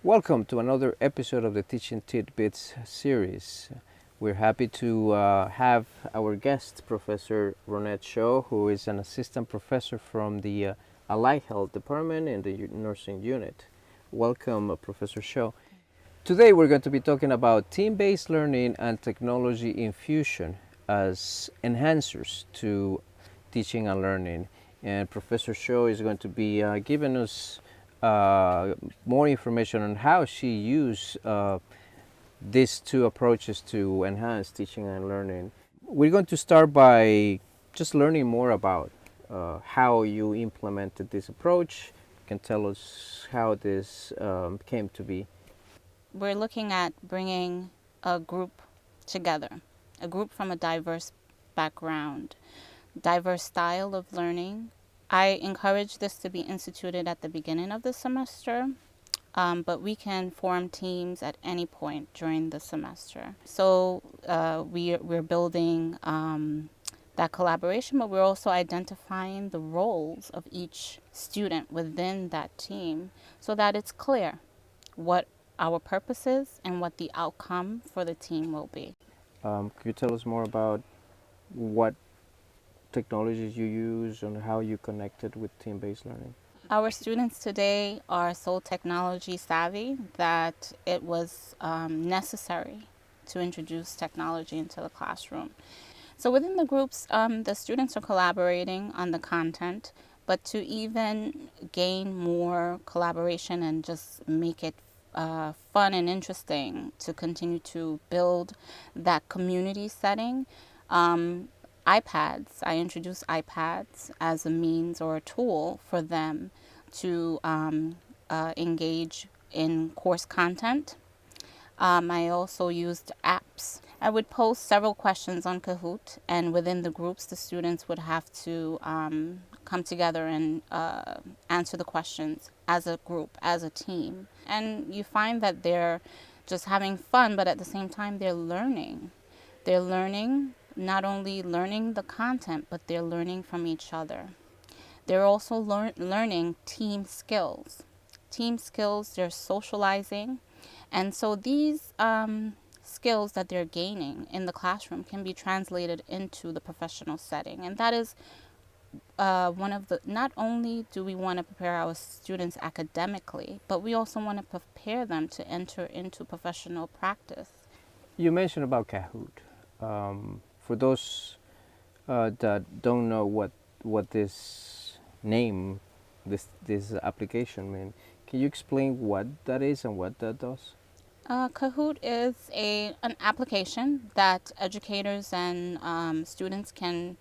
Welcome to another episode of the Teaching Tidbits series. We're happy to have our guest, Professor Ronette Shaw, who is an assistant professor from the Allied Health Department in the nursing unit. Welcome, Professor Shaw. Today we're going to be talking about team-based learning and technology infusion as enhancers to teaching and learning. And Professor Shaw is going to be giving us more information on how she used these two approaches to enhance teaching and learning. We're going to start by just learning more about how you implemented this approach. You can tell us how this came to be. We're looking at bringing a group together, a group from a diverse background, diverse style of learning. I encourage this to be instituted at the beginning of the semester, but we can form teams at any point during the semester. So we're building that collaboration, but we're also identifying the roles of each student within that team so that it's clear what our purpose is and what the outcome for the team will be. Could you tell us more about what technologies you use and how you connected with team-based learning? Our students today are so technology savvy that it was necessary to introduce technology into the classroom. So within the groups, the students are collaborating on the content, but to even gain more collaboration and just make it fun and interesting to continue to build that community setting, I introduced iPads as a means or a tool for them to engage in course content. I also used apps. I would post several questions on Kahoot, and within the groups, the students would have to come together and answer the questions as a group, as a team. And you find that they're just having fun, but at the same time, they're learning. They're learning, not only learning the content, but they're learning from each other. They're also learning team skills. Team skills, they're socializing. And so these skills that they're gaining in the classroom can be translated into the professional setting. And that is one of the, not only do we want to prepare our students academically, but we also want to prepare them to enter into professional practice. You mentioned about Kahoot. For those that don't know what this name, this application mean, can you explain what that is and what that does? Kahoot is an application that educators and students can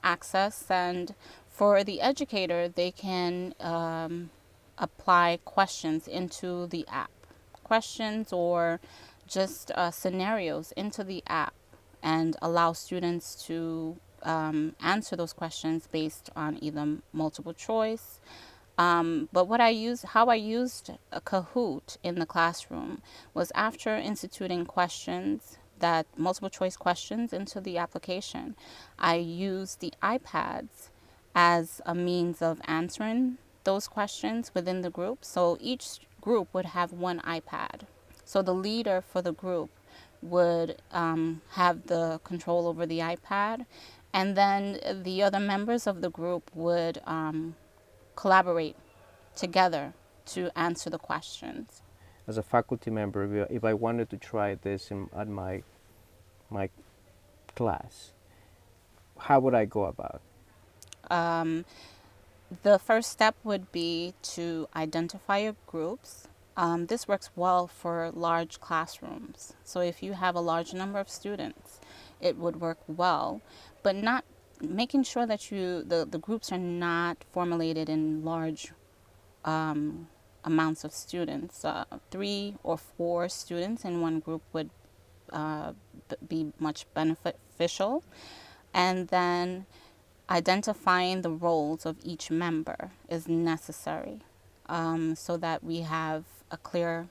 access, and for the educator, they can apply questions into the app, questions or just scenarios into the app, and allow students to answer those questions based on either multiple choice. But how I used a Kahoot in the classroom was after instituting questions, that multiple choice questions into the application. I used the iPads as a means of answering those questions within the group. So each group would have one iPad. So the leader for the group would have the control over the iPad, and then the other members of the group would collaborate together to answer the questions. As a faculty member, if I wanted to try this at my class, how would I go about? The first step would be to identify your groups. This works well for large classrooms. So if you have a large number of students, it would work well, but not making sure that the groups are not formulated in large amounts of students. 3 or 4 students in one group would be much beneficial. And then identifying the roles of each member is necessary so that we have a clear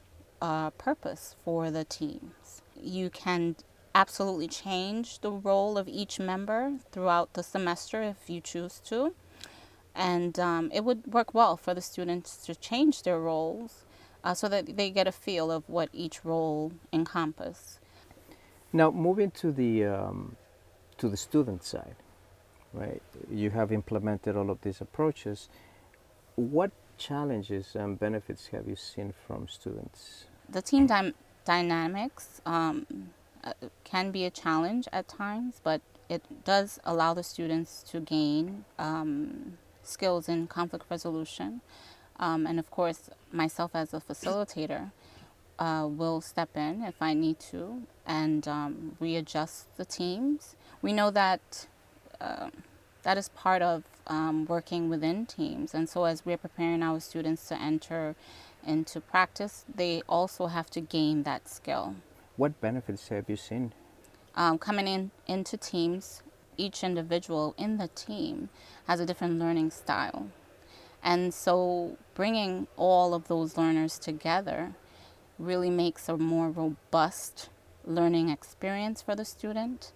purpose for the teams. You can absolutely change the role of each member throughout the semester if you choose to. And it would work well for the students to change their roles so that they get a feel of what each role encompasses. Now, moving to the student side, right? You have implemented all of these approaches. What challenges and benefits have you seen from students? The team dynamics can be a challenge at times, but it does allow the students to gain skills in conflict resolution. And of course, myself as a facilitator will step in if I need to and readjust the teams. We know that that is part of working within teams. And so as we're preparing our students to enter into practice, they also have to gain that skill. What benefits have you seen? Coming into teams, each individual in the team has a different learning style. And so bringing all of those learners together really makes a more robust learning experience for the student.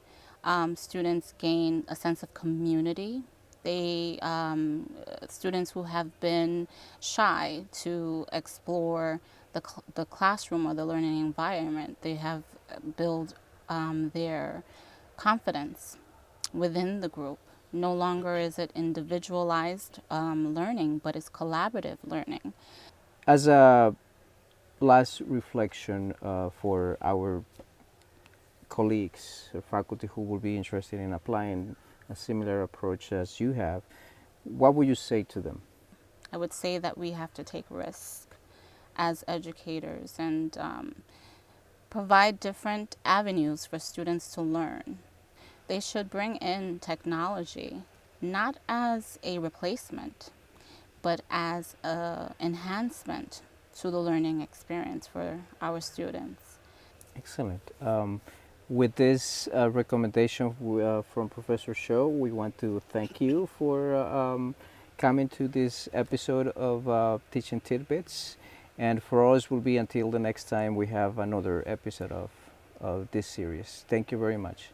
Students gain a sense of community. They students who have been shy to explore the classroom or the learning environment, they have built their confidence within the group. No longer is it individualized learning, but it's collaborative learning. As a last reflection for our colleagues, faculty who will be interested in applying a similar approach as you have, what would you say to them? I would say that we have to take risks as educators and provide different avenues for students to learn. They should bring in technology not as a replacement, but as an enhancement to the learning experience for our students. Excellent. With this recommendation from Professor Shaw, we want to thank you for coming to this episode of Teaching Tidbits. And for us, will be until the next time we have another episode of this series. Thank you very much.